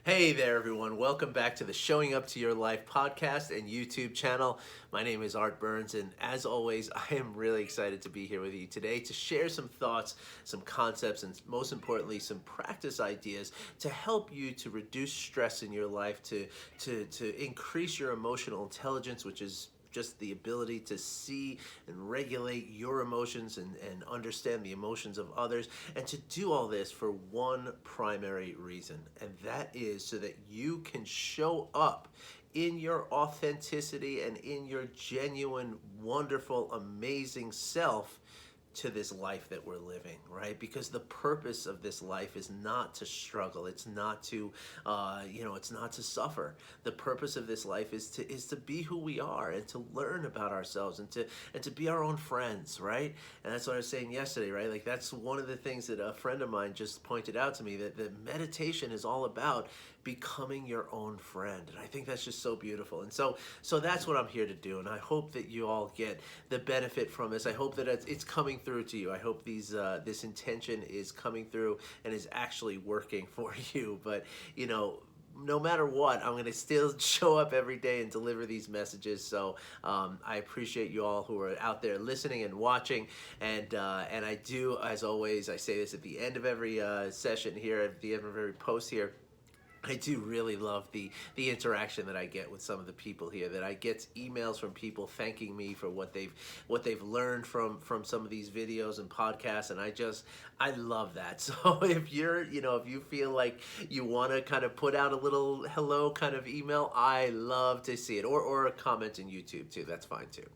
Hey there, everyone. Welcome back to the Showing Up to Your Life podcast and YouTube channel. My name is Art Burns, and as always, I am really excited to be here with you today to share some thoughts, some concepts, and most importantly, some practice ideas to help you to reduce stress in your life, to increase your emotional intelligence, which is just the ability to see and regulate your emotions and understand the emotions of others, and to do all this for one primary reason, and that is so that you can show up in your authenticity and in your genuine, wonderful, amazing self to this life that we're living, right? Because the purpose of this life is not to struggle. It's not to, it's not to suffer. The purpose of this life is to be who we are and to learn about ourselves and to be our own friends, right? And that's what I was saying yesterday, right? Like that's one of the things that a friend of mine just pointed out to me, that meditation is all about becoming your own friend. And I think that's just so beautiful. And so that's what I'm here to do. And I hope that you all get the benefit from this. I hope that it's coming through to you. I hope this intention is coming through and is actually working for you. But no matter what, I'm going to still show up every day and deliver these messages. So I appreciate you all who are out there listening and watching. And I do, as always, I say this at the end of every session here, at the end of every post here, I do really love the interaction that I get with some of the people here. That I get emails from people thanking me for what they've learned from some of these videos and podcasts, and I love that. So if you feel like you want to kind of put out a little hello kind of email, I love to see it, or a comment in YouTube too. That's fine too.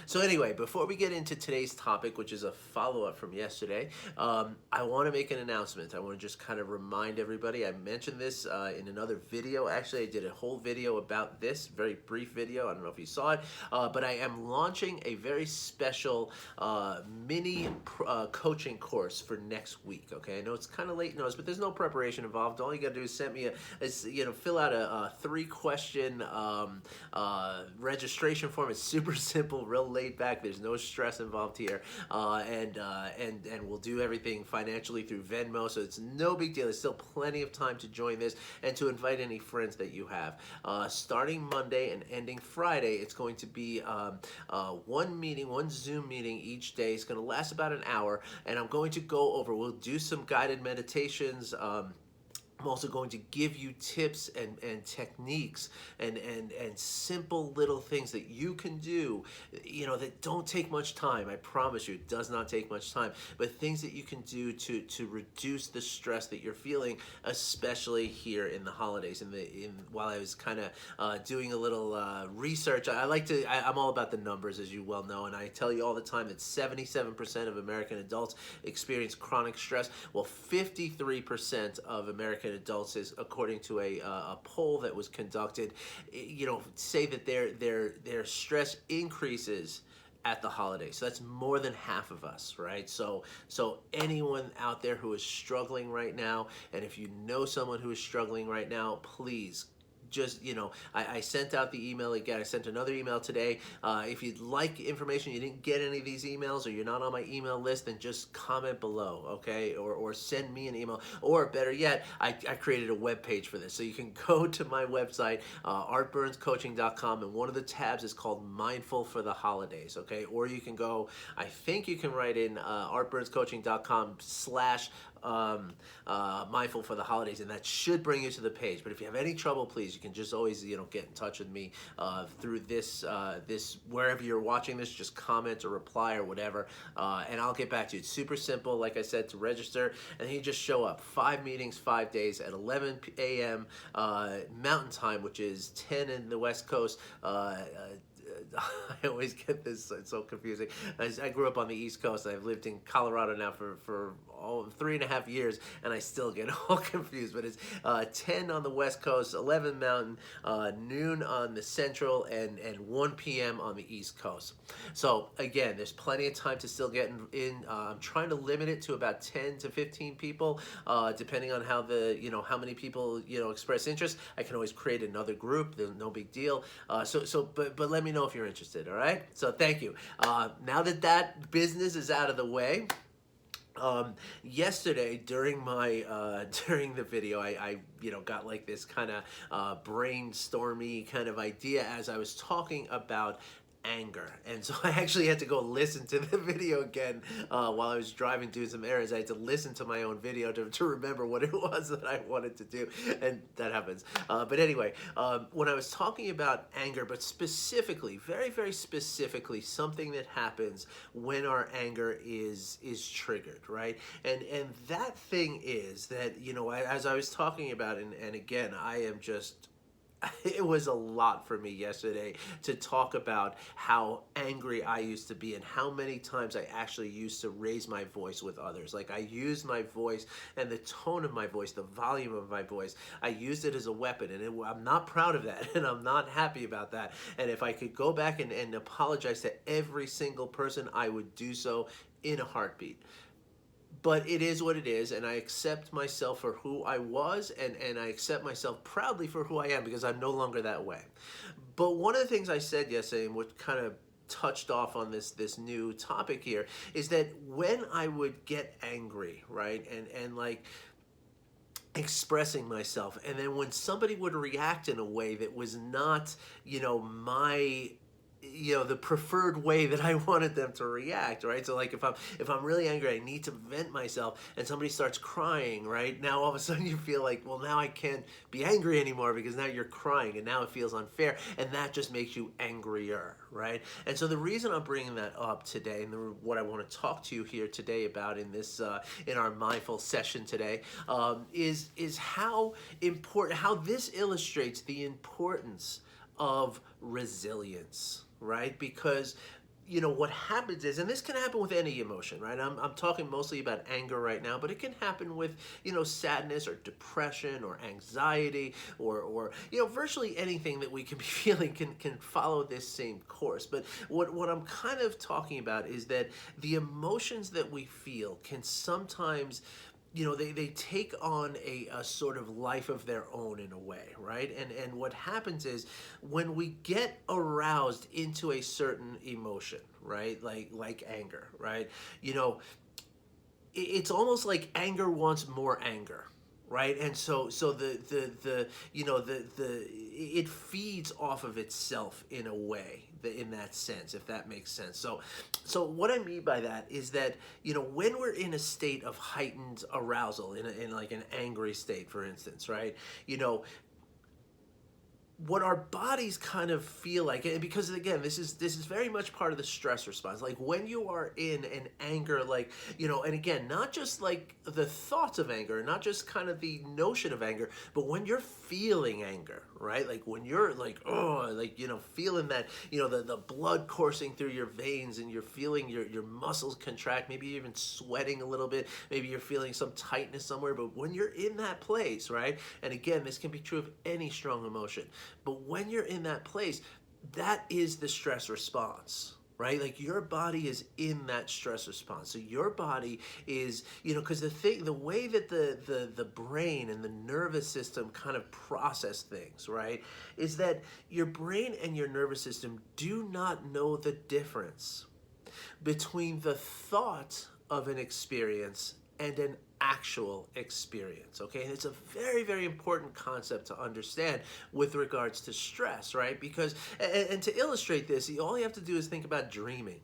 So anyway, before we get into today's topic, which is a follow-up from yesterday, I want to make an announcement. I want to just kind of remind everybody. I mentioned this in another video. Actually, I did a whole video about this, very brief video. I don't know if you saw it, but I am launching a very special mini coaching course for next week. Okay, I know it's kind of late notice, but there's no preparation involved. All you got to do is send me fill out a 3-question registration form. It's super simple, real laid back. There's no stress involved here, and we'll do everything financially through Venmo, so it's no big deal. There's still plenty of time to join this and to invite any friends that you have. Starting Monday and ending Friday, it's going to be one Zoom meeting each day. It's going to last about an hour, and I'm going to go over, we'll do some guided meditations. I'm also going to give you tips and techniques and simple little things that you can do, that don't take much time. I promise you, it does not take much time, but things that you can do to reduce the stress that you're feeling, especially here in the holidays. While I was kind of doing a little research, I'm all about the numbers, as you well know, and I tell you all the time that 77% of American adults experience chronic stress. Well, 53% of American adults, is according to a poll that was conducted, say that their stress increases at the holidays. So that's more than half of us, right? So anyone out there who is struggling right now, and if you know someone who is struggling right now, please just, I sent out the email again. I sent another email today. If you'd like information, you didn't get any of these emails, or you're not on my email list, then just comment below, okay? Or send me an email. Or better yet, I created a web page for this. So you can go to my website, artburnscoaching.com, and one of the tabs is called Mindful for the Holidays, okay? Or you can go, I think you can write in artburnscoaching.com/ mindful for the holidays, and that should bring you to the page. But if you have any trouble, please, you can just always get in touch with me through this wherever you're watching this. Just comment or reply or whatever, and I'll get back to you. It's super simple, like I said, to register, and you just show up. 5 meetings, 5 days at 11 a.m. Mountain Time, which is 10 in the West Coast. I always get this, it's so confusing. I grew up on the East Coast. I've lived in Colorado now for 3.5 years, and I still get all confused. But it's 10 on the West Coast, 11 Mountain, noon on the Central, and 1 p.m. on the East Coast. So again, there's plenty of time to still get in. I'm trying to limit it to about 10 to 15 people, depending on how how many people express interest. I can always create another group. No big deal. But let me know if you're interested. All right. So thank you. Now that business is out of the way, Yesterday during my during the video, I got like this kind of brainstormy kind of idea as I was talking about anger, and so I actually had to go listen to the video again while I was driving doing some errands. I had to listen to my own video to remember what it was that I wanted to do, and that happens. But anyway, when I was talking about anger, but specifically, very very specifically, something that happens when our anger is triggered, right? And that thing is that, as I was talking about, and again, I am just it was a lot for me yesterday to talk about how angry I used to be and how many times I actually used to raise my voice with others. Like, I used my voice and the tone of my voice, the volume of my voice, I used it as a weapon, and I'm not proud of that, and I'm not happy about that. And if I could go back and apologize to every single person, I would do so in a heartbeat. But it is what it is, and I accept myself for who I was, and I accept myself proudly for who I am, because I'm no longer that way. But one of the things I said yesterday, and what kind of touched off on this new topic here, is that when I would get angry, right, and like expressing myself, and then when somebody would react in a way that was not, my the preferred way that I wanted them to react, right? So like if I'm really angry, I need to vent myself, and somebody starts crying, right? Now all of a sudden you feel like, well, now I can't be angry anymore because now you're crying, and now it feels unfair, and that just makes you angrier, right? And so the reason I'm bringing that up today, and what I want to talk to you here today about in this in our mindful session today, is how important, how this illustrates the importance of resilience, right? Because what happens is, and this can happen with any emotion, right? I'm talking mostly about anger right now, but it can happen with sadness or depression or anxiety, or virtually anything that we can be feeling can follow this same course. But what I'm kind of talking about is that the emotions that we feel can sometimes they take on a sort of life of their own in a way, right? And what happens is, when we get aroused into a certain emotion, right? Like anger, right? It's almost like anger wants more anger, right? And so the it feeds off of itself in a way, in that sense, if that makes sense. So what I mean by that is that when we're in a state of heightened arousal, in like an angry state, for instance, right? What our bodies kind of feel like, and because again, this is very much part of the stress response. Like when you are in an anger, like and again, not just like the thoughts of anger, not just kind of the notion of anger, but when you're feeling anger, right? Like when you're like, oh, like feeling that the blood coursing through your veins, and you're feeling your muscles contract, maybe you're even sweating a little bit, maybe you're feeling some tightness somewhere. But when you're in that place, right? And again, this can be true of any strong emotion. But when you're in that place, that is the stress response, right? Like your body is in that stress response. So your body is, because the way that the brain and the nervous system kind of process things, right, is that your brain and your nervous system do not know the difference between the thought of an experience and an actual experience, okay? And it's a very, very important concept to understand with regards to stress, right? Because, and to illustrate this, all you have to do is think about dreaming,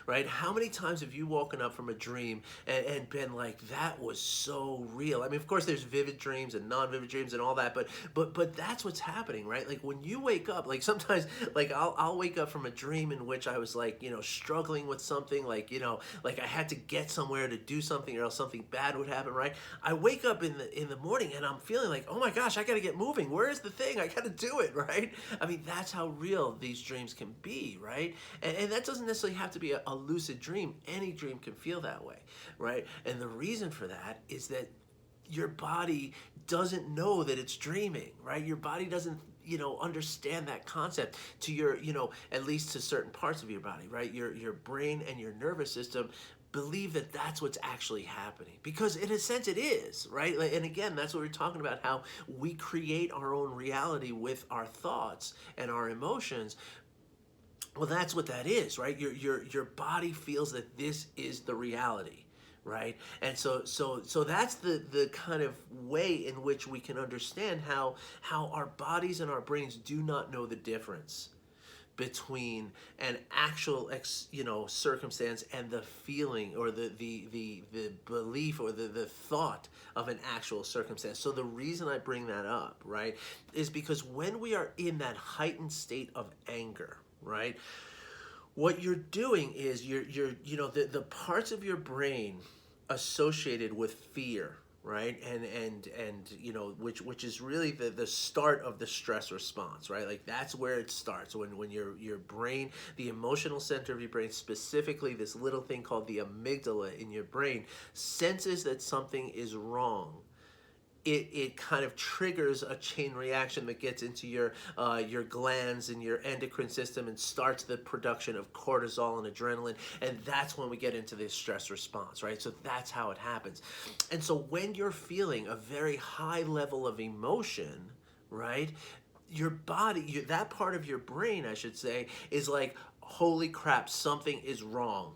right? How many times have you woken up from a dream and been like, that was so real? I mean, of course, there's vivid dreams and non-vivid dreams and all that, but that's what's happening, right? Like when you wake up, like sometimes, like I'll wake up from a dream in which I was like, struggling with something, like like I had to get somewhere to do something, or else something bad would happen, right? I wake up in the morning and I'm feeling like, oh my gosh, I got to get moving. Where is the thing? I got to do it, right? I mean, that's how real these dreams can be, right? And that doesn't necessarily have to be a lucid dream. Any dream can feel that way, right? And the reason for that is that your body doesn't know that it's dreaming, right? Your body doesn't understand that concept to your at least to certain parts of your body, right? Your brain and your nervous system believe that that's what's actually happening, because in a sense it is, right? And again, that's what we're talking about, how we create our own reality with our thoughts and our emotions. Well, that's what that is, right? Your body feels that this is the reality, right? And so that's the kind of way in which we can understand how our bodies and our brains do not know the difference between an actual circumstance and the feeling or the belief or the thought of an actual circumstance. So the reason I bring that up, right, is because when we are in that heightened state of anger, right, what you're doing is you're the parts of your brain associated with fear, right, and which is really the start of the stress response, right? Like that's where it starts, when your brain, the emotional center of your brain, specifically this little thing called the amygdala in your brain, senses that something is wrong. It kind of triggers a chain reaction that gets into your glands and your endocrine system and starts the production of cortisol and adrenaline, and that's when we get into this stress response, right? So that's how it happens. And so when you're feeling a very high level of emotion, right, your body, that part of your brain, I should say, is like, holy crap, something is wrong,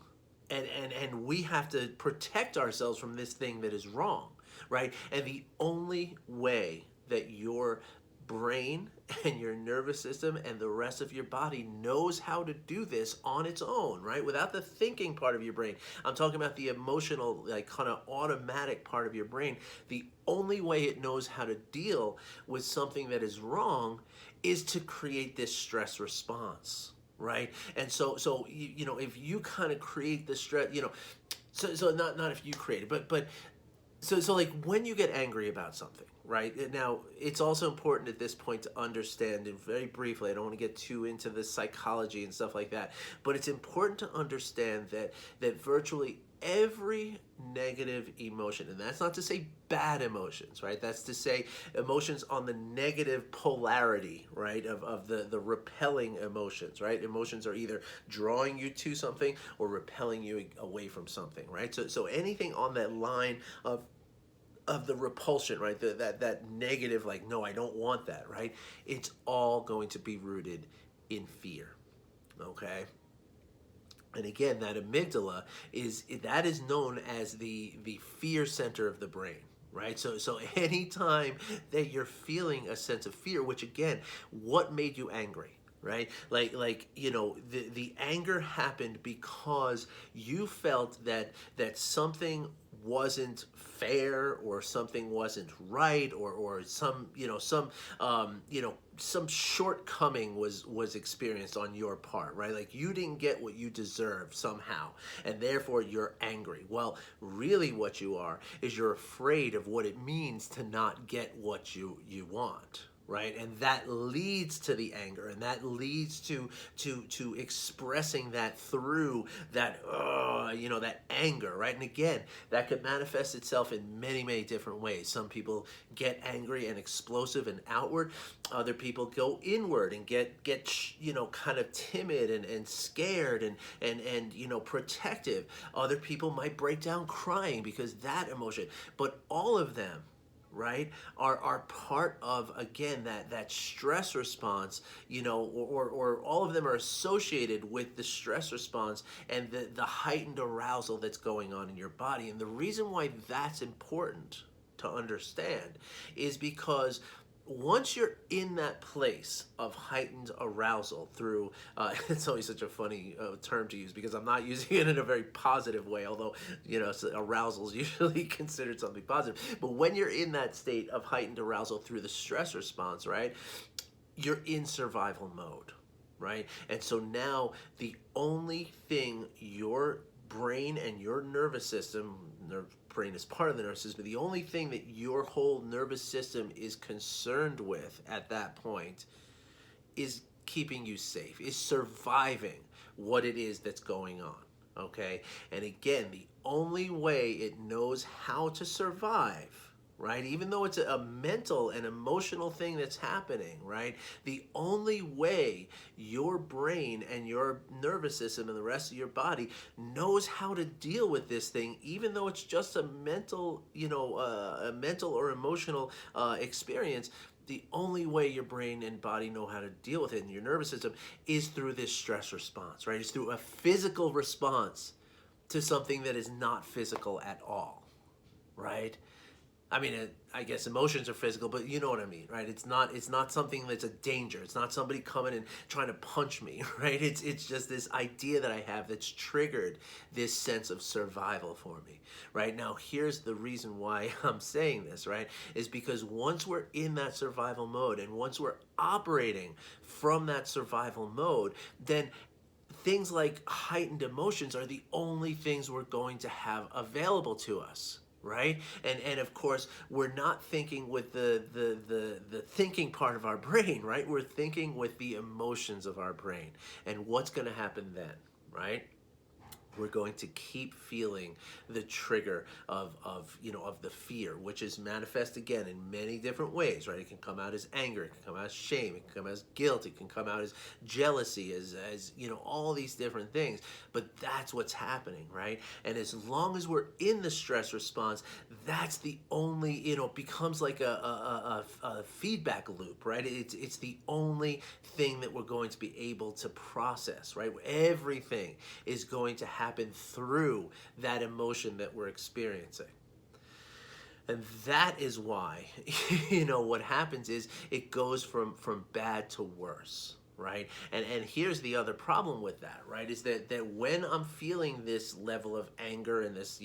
and we have to protect ourselves from this thing that is wrong, right? And the only way that your brain and your nervous system and the rest of your body knows how to do this on its own, right, without the thinking part of your brain, I'm talking about the emotional, like kind of automatic part of your brain, the only way it knows how to deal with something that is wrong is to create this stress response, right? And so if you kind of create the stress, so not if you create it, but so like when you get angry about something, right? Now, it's also important at this point to understand, and very briefly, I don't want to get too into the psychology and stuff like that, but it's important to understand that virtually every negative emotion, and that's not to say bad emotions, right? That's to say emotions on the negative polarity, right, of the repelling emotions, right? Emotions are either drawing you to something or repelling you away from something, right? So anything on that line of the repulsion, right? That negative, like, no, I don't want that, right? It's all going to be rooted in fear, okay? And again, that amygdala is known as the fear center of the brain, right? So anytime that you're feeling a sense of fear, which again, what made you angry? Right, like the anger happened because you felt that something wasn't fair, or something wasn't right, or some shortcoming was experienced on your part, right? Like you didn't get what you deserve somehow, and therefore you're angry. Well, really what you are is you're afraid of what it means to not get what you want, right? And that leads to the anger, and that leads to expressing that through that that anger, right? And again, that could manifest itself in many different ways. Some people get angry and explosive and outward. Other people go inward and get kind of timid and scared and protective. Other people might break down crying because that emotion. But all of them, right, are part of, again, that stress response, or all of them are associated with the stress response and the heightened arousal that's going on in your body. And the reason why that's important to understand is because once you're in that place of heightened arousal through, it's always such a funny term to use because I'm not using it in a very positive way, although, arousal is usually considered something positive. But when you're in that state of heightened arousal through the stress response, right, you're in survival mode, right? And so now the only thing your brain and your nervous system, brain is part of the nervous system, but the only thing that your whole nervous system is concerned with at that point is keeping you safe, is surviving what it is that's going on, okay? And again, the only way it knows how to survive, right, even though it's a mental and emotional thing that's happening, right, the only way your brain and your nervous system and the rest of your body knows how to deal with this thing, even though it's just a mental, a mental or emotional experience, the only way your brain and body know how to deal with it, and your nervous system, is through this stress response, right? It's through a physical response to something that is not physical at all, right? I mean, I guess emotions are physical, but you know what I mean, right? It's not something that's a danger. It's not somebody coming and trying to punch me, right? It's just this idea that I have that's triggered this sense of survival for me, right? Now, here's the reason why I'm saying this, right? Is because once we're in that survival mode and once we're operating from that survival mode, then things like heightened emotions are the only things we're going to have available to us, right? And of course, we're not thinking with the thinking part of our brain, right? We're thinking with the emotions of our brain. And what's going to happen then, right? We're going to keep feeling the trigger of the fear, which is manifest again in many different ways, right? It can come out as anger, it can come out as shame, it can come out as guilt, it can come out as jealousy, as all these different things. But that's what's happening, right? And as long as we're in the stress response, that's the only, becomes like a feedback loop, right? It's the only thing that we're going to be able to process, right? Everything is going to happen through that emotion that we're experiencing. And that is why, what happens is it goes from bad to worse, right? And here's the other problem with that, right? Is that when I'm feeling this level of anger and this,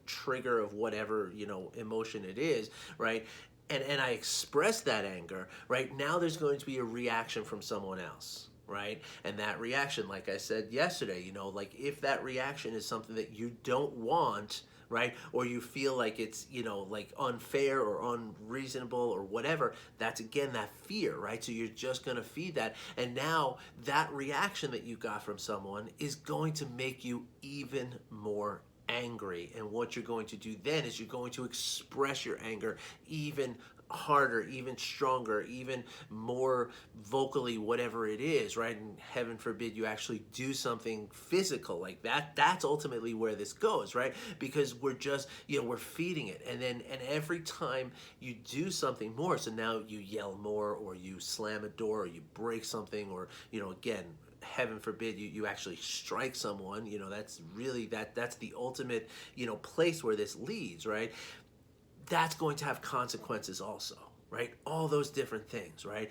trigger of whatever, emotion it is, right? And I express that anger, right? Now there's going to be a reaction from someone else, right? And that reaction, like I said yesterday, like if that reaction is something that you don't want, right? Or you feel like it's, like unfair or unreasonable or whatever, that's again that fear, right? So you're just going to feed that. And now that reaction that you got from someone is going to make you even more angry. And what you're going to do then is you're going to express your anger even harder, even stronger, even more vocally, whatever it is, right? And heaven forbid you actually do something physical like that. That's ultimately where this goes, right? Because we're just, we're feeding it. And every time you do something more, so now you yell more, or you slam a door, or you break something, or, again, heaven forbid you actually strike someone, that's really, that's the ultimate, place where this leads, right? That's going to have consequences also, right? All those different things, right,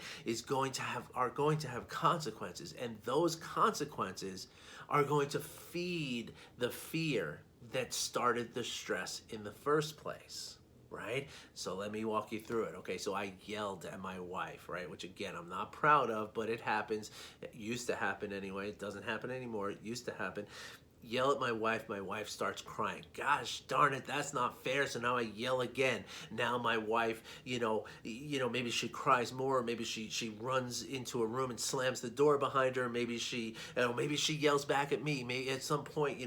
are going to have consequences, and those consequences are going to feed the fear that started the stress in the first place, right? So let me walk you through it. Okay, so I yelled at my wife, right? Which again, I'm not proud of, but it happens. It used to happen anyway. It doesn't happen anymore. It used to happen. Yell at my wife starts crying. Gosh darn it, that's not fair. So now I yell again. Now my wife, maybe she cries more, maybe she runs into a room and slams the door behind her, maybe she yells back at me. Maybe at some point,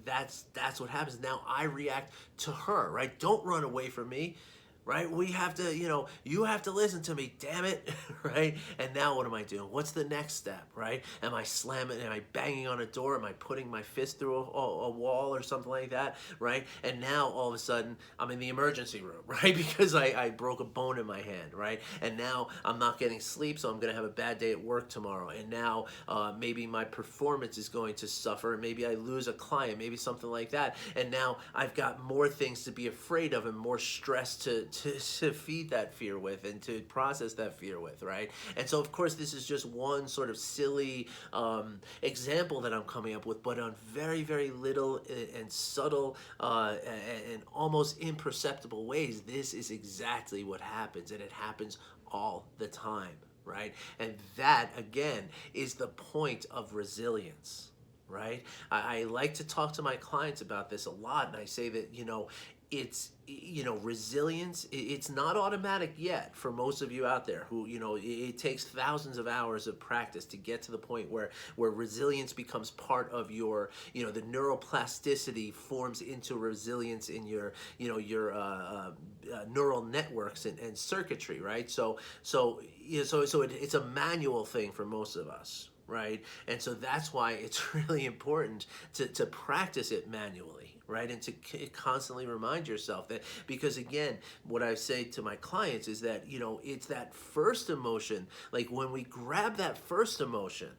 that's what happens. Now I react to her, right? Don't run away from me. Right? We have to, you have to listen to me, damn it, right? And now what am I doing? What's the next step, right? Am I slamming, am I banging on a door? Am I putting my fist through a wall or something like that, right? And now all of a sudden I'm in the emergency room, right? Because I broke a bone in my hand, right? And now I'm not getting sleep, so I'm going to have a bad day at work tomorrow. And now maybe my performance is going to suffer. Maybe I lose a client, maybe something like that. And now I've got more things to be afraid of and more stress to feed that fear with and to process that fear with, right? And so, of course, this is just one sort of silly example that I'm coming up with, but on very, very little and subtle and almost imperceptible ways, this is exactly what happens, and it happens all the time, right? And that, again, is the point of resilience, right? I like to talk to my clients about this a lot, and I say that, it's, resilience, it's not automatic yet for most of you out there who, it takes thousands of hours of practice to get to the point where resilience becomes part of your, the neuroplasticity forms into resilience in your, neural networks and circuitry, right? So it's a manual thing for most of us, right? And so that's why it's really important to practice it manually, right? And to constantly remind yourself that, because again, what I say to my clients is that, it's that first emotion, like when we grab that first emotion,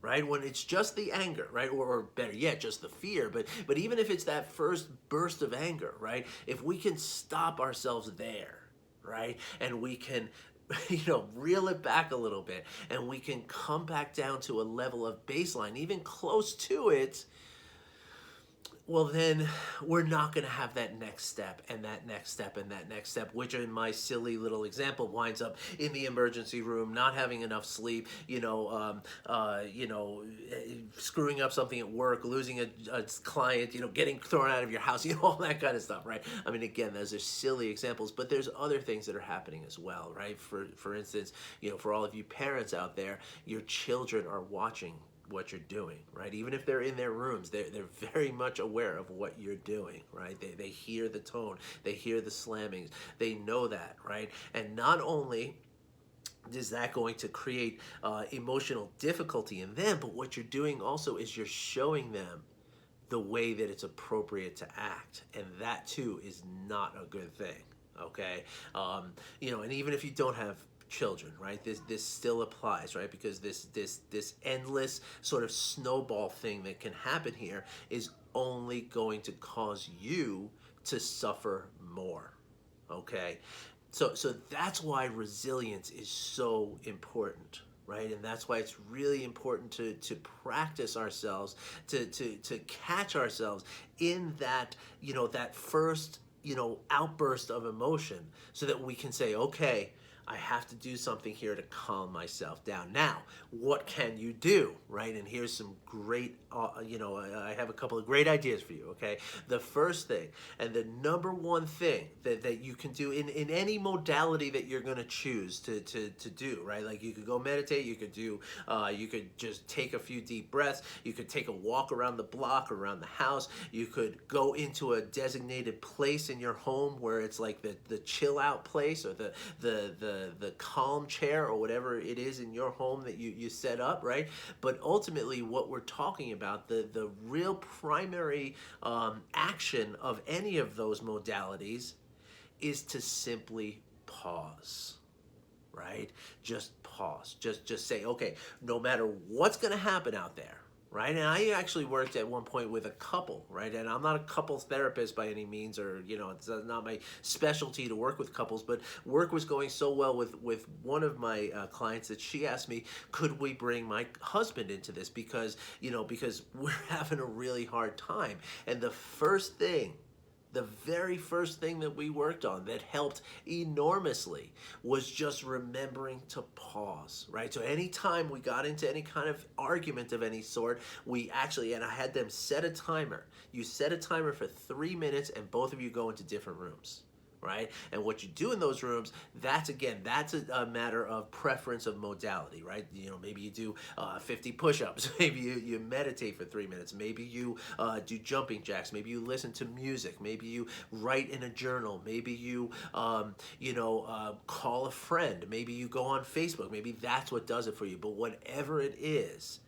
right? When it's just the anger, right? Or better yet, just the fear. But even if it's that first burst of anger, right? If we can stop ourselves there, right? And we can reel it back a little bit, and we can come back down to a level of baseline, even close to it, well, then we're not going to have that next step and that next step and that next step, which in my silly little example winds up in the emergency room, not having enough sleep, screwing up something at work, losing a client, getting thrown out of your house, all that kind of stuff, right? I mean, again, those are silly examples, but there's other things that are happening as well, right? For instance, for all of you parents out there, your children are watching what you're doing, right? Even if they're in their rooms, they're very much aware of what you're doing, right? They hear the tone, they hear the slammings, they know that, right? And not only is that going to create emotional difficulty in them, but what you're doing also is you're showing them the way that it's appropriate to act, and that too is not a good thing. Okay, and even if you don't have children, right? This still applies, right? Because this endless sort of snowball thing that can happen here is only going to cause you to suffer more. Okay, so that's why resilience is so important. Right, and that's why it's really important to practice ourselves, to catch ourselves in that that first outburst of emotion, so that we can say, okay, I have to do something here to calm myself down. Now, what can you do, right? And here's some great, I have a couple of great ideas for you, okay? The first thing, and the number one thing that you can do in any modality that you're going to choose to do, right? Like you could go meditate, you could just take a few deep breaths, you could take a walk around the block, around the house, you could go into a designated place in your home where it's like the chill out place, or the calm chair, or whatever it is in your home that you set up, right? But ultimately what we're talking about, the real primary action of any of those modalities is to simply pause, right? Just pause. Just say, okay, no matter what's going to happen out there, right? And I actually worked at one point with a couple, right? And I'm not a couples therapist by any means, or it's not my specialty to work with couples, but work was going so well with one of my clients that she asked me, could we bring my husband into this, because we're having a really hard time. And the very first thing that we worked on that helped enormously was just remembering to pause, right? So anytime we got into any kind of argument of any sort, and I had them set a timer. You set a timer for 3 minutes, and both of you go into different rooms. Right? And what you do in those rooms, that's a matter of preference of modality, right? Maybe you do 50 push-ups, maybe you meditate for 3 minutes, maybe you do jumping jacks, maybe you listen to music, maybe you write in a journal, maybe you call a friend, maybe you go on Facebook, maybe that's what does it for you. But whatever it is,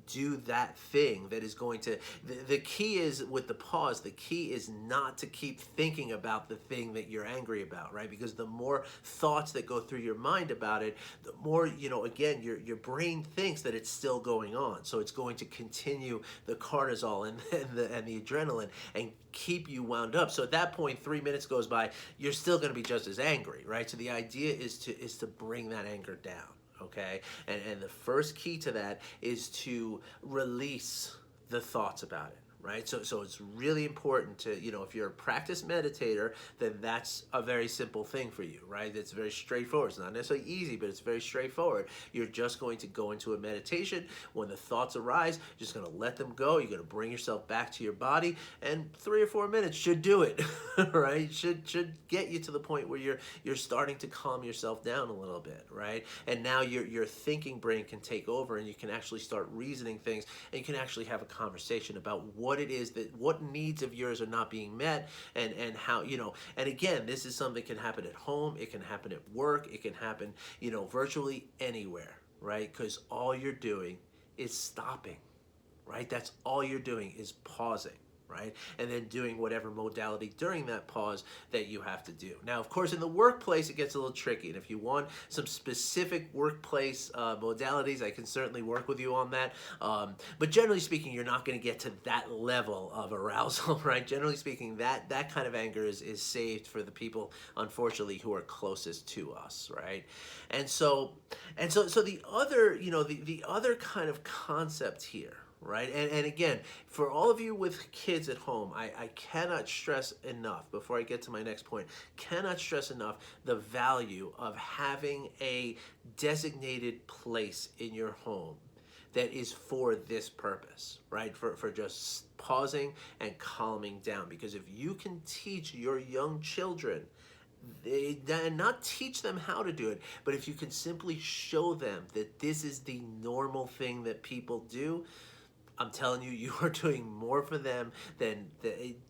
do that thing that is going to, the key is with the pause, the key is not to keep thinking about the thing that you're angry about, right? Because the more thoughts that go through your mind about it, the more, again, your brain thinks that it's still going on. So it's going to continue the cortisol and the adrenaline and keep you wound up. So at that point, 3 minutes goes by, you're still going to be just as angry, right? So the idea is to bring that anger down. Okay, and the first key to that is to release the thoughts about it, right? So it's really important to, if you're a practice meditator, then that's a very simple thing for you, right? It's very straightforward. It's not necessarily easy, but it's very straightforward. You're just going to go into a meditation. When the thoughts arise, you're just going to let them go. You're going to bring yourself back to your body, and 3 or 4 minutes should do it, right? Should get you to the point where you're starting to calm yourself down a little bit, right? And now your thinking brain can take over, and you can actually start reasoning things, and you can actually have a conversation about what it is what needs of yours are not being met, and how, and again, this is something that can happen at home, it can happen at work, it can happen, virtually anywhere, right? Because all you're doing is stopping, right? That's all you're doing is pausing. right? And then doing whatever modality during that pause that you have to do. Now, of course, in the workplace, it gets a little tricky. And if you want some specific workplace modalities, I can certainly work with you on that. But generally speaking, you're not going to get to that level of arousal, right? Generally speaking, that kind of anger is saved for the people, unfortunately, who are closest to us, right? So the other, the other kind of concept here, right? And again, for all of you with kids at home, I cannot stress enough, before I get to my next point, cannot stress enough the value of having a designated place in your home that is for this purpose, right? For just pausing and calming down. Because if you can teach your young children, not teach them how to do it, but if you can simply show them that this is the normal thing that people do, I'm telling you, you are doing more for them than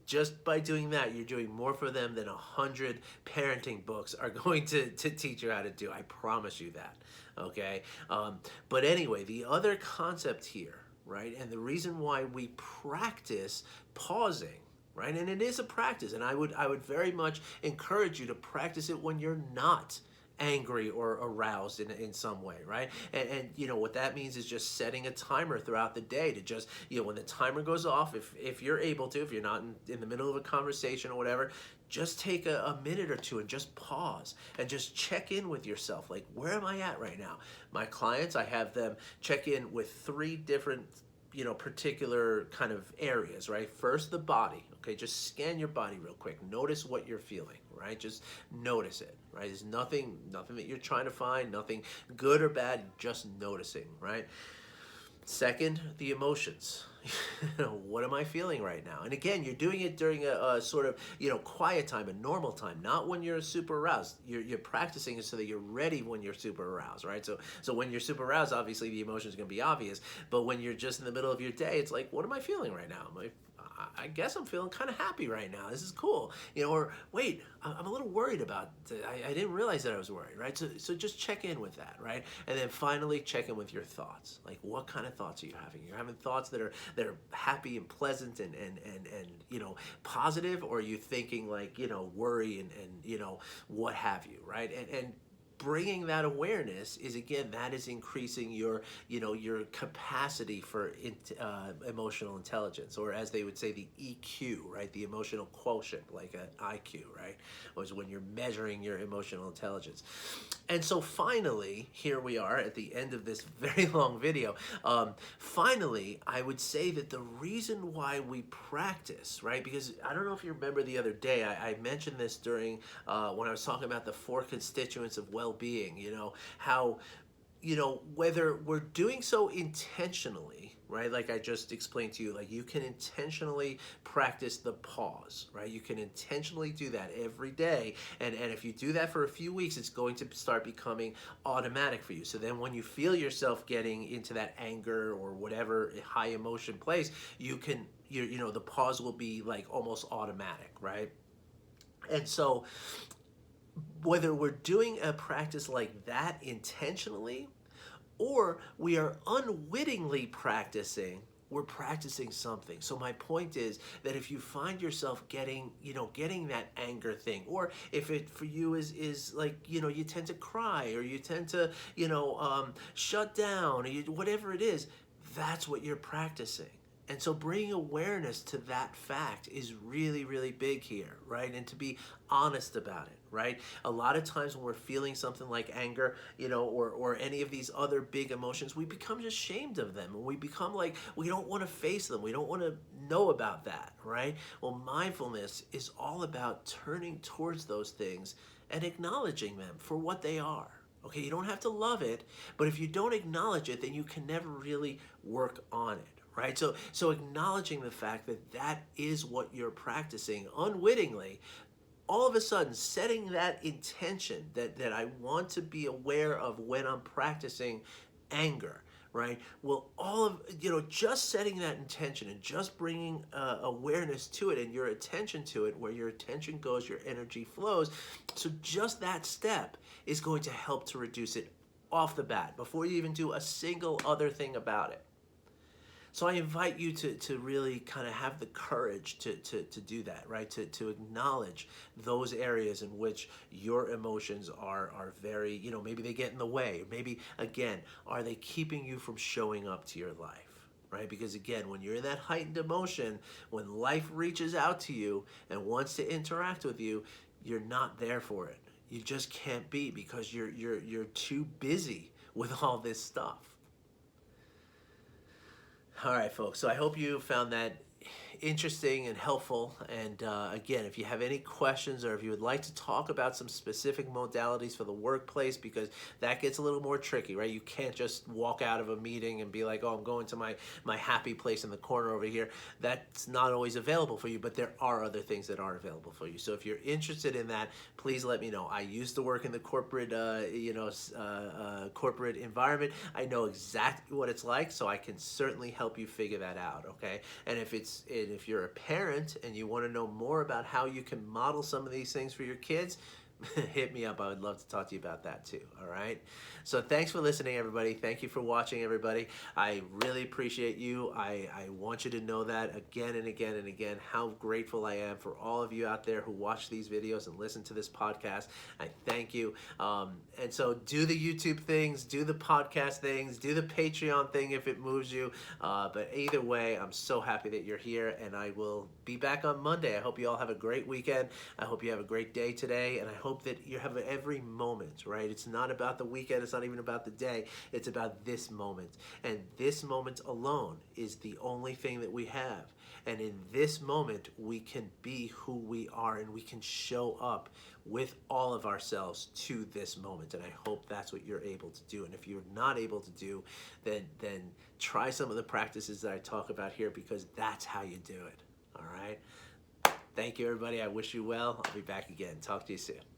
just by doing that. You're doing more for them than 100 parenting books are going to teach you how to do. I promise you that. Okay. But anyway, the other concept here, right, and the reason why we practice pausing, right, and it is a practice, and I would very much encourage you to practice it when you're not angry or aroused in some way, right? And what that means is just setting a timer throughout the day to just, when the timer goes off, if you're able to, if you're not in the middle of a conversation or whatever, just take a minute or two and just pause and just check in with yourself. Like, where am I at right now? My clients, I have them check in with 3 different particular kind of areas, right? First, the body. Okay, just scan your body real quick. Notice what you're feeling, right? Just notice it, right? There's nothing that you're trying to find, nothing good or bad, just noticing, right? Second, the emotions. What am I feeling right now? And again, you're doing it during a sort of, quiet time, a normal time, not when you're super aroused. You're practicing it so that you're ready when you're super aroused, right? So when you're super aroused, obviously the emotion is going to be obvious. But when you're just in the middle of your day, it's like, what am I feeling right now? I guess I'm feeling kind of happy right now. This is cool. Or wait, I'm a little worried about, I didn't realize that I was worried, right? So just check in with that, right? And then finally check in with your thoughts. Like, what kind of thoughts are you having? You're having thoughts that are happy and pleasant and positive, or are you thinking like, worry and what have you, right? And bringing that awareness is, again, that is increasing your capacity for emotional intelligence, or as they would say, the EQ, right? The emotional quotient, like an IQ, right? Was when you're measuring your emotional intelligence. And so finally, here we are at the end of this very long video. Finally, I would say that the reason why we practice, right? Because I don't know if you remember the other day, I mentioned this during when I was talking about the 4 constituents of well-being, how, whether we're doing so intentionally, right? Like I just explained to you, like you can intentionally practice the pause, right? You can intentionally do that every day. And if you do that for a few weeks, it's going to start becoming automatic for you. So then when you feel yourself getting into that anger or whatever high emotion place, the pause will be like almost automatic, right? And so whether we're doing a practice like that intentionally, or we are unwittingly practicing, we're practicing something. So my point is that if you find yourself getting that anger thing, or if it for you is like, you tend to cry, or you tend to, shut down, or whatever it is, that's what you're practicing. And so bringing awareness to that fact is really, really big here, right? And to be honest about it, right? A lot of times when we're feeling something like anger, or any of these other big emotions, we become ashamed of them. And we become like, we don't want to face them. We don't want to know about that, right? Well, mindfulness is all about turning towards those things and acknowledging them for what they are. Okay, you don't have to love it, but if you don't acknowledge it, then you can never really work on it. Right? So acknowledging the fact that that is what you're practicing unwittingly, all of a sudden setting that intention that I want to be aware of when I'm practicing anger, right? Well, all of, just setting that intention and just bringing awareness to it and your attention to it, where your attention goes, your energy flows. So just that step is going to help to reduce it off the bat before you even do a single other thing about it. So I invite you to really kind of have the courage to do that, right? To acknowledge those areas in which your emotions are very, maybe they get in the way. Maybe, again, are they keeping you from showing up to your life? Right? Because again, when you're in that heightened emotion, when life reaches out to you and wants to interact with you, you're not there for it. You just can't be, because you're too busy with all this stuff. All right, folks. So I hope you found that interesting and helpful. And again, if you have any questions, or if you would like to talk about some specific modalities for the workplace, because that gets a little more tricky, right? You can't just walk out of a meeting and be like, oh, I'm going to my happy place in the corner over here. That's not always available for you, but there are other things that are available for you. So if you're interested in that, please let me know. I used to work in the corporate, corporate environment. I know exactly what it's like, so I can certainly help you figure that out, okay? And if you're a parent and you want to know more about how you can model some of these things for your kids, hit me up. I would love to talk to you about that too. All right. So thanks for listening, everybody. Thank you for watching, everybody. I really appreciate you. I want you to know that again and again and again, how grateful I am for all of you out there who watch these videos and listen to this podcast. I thank you. And so do the YouTube things, do the podcast things, do the Patreon thing if it moves you. But either way, I'm so happy that you're here, and I will be back on Monday. I hope you all have a great weekend. I hope you have a great day today, and I hope that you have every moment, right? It's not about the weekend. It's not even about the day. It's about this moment. And this moment alone is the only thing that we have. And in this moment, we can be who we are, and we can show up with all of ourselves to this moment. And I hope that's what you're able to do. And if you're not able to do, then try some of the practices that I talk about here, because that's how you do it. All right? Thank you, everybody. I wish you well. I'll be back again. Talk to you soon.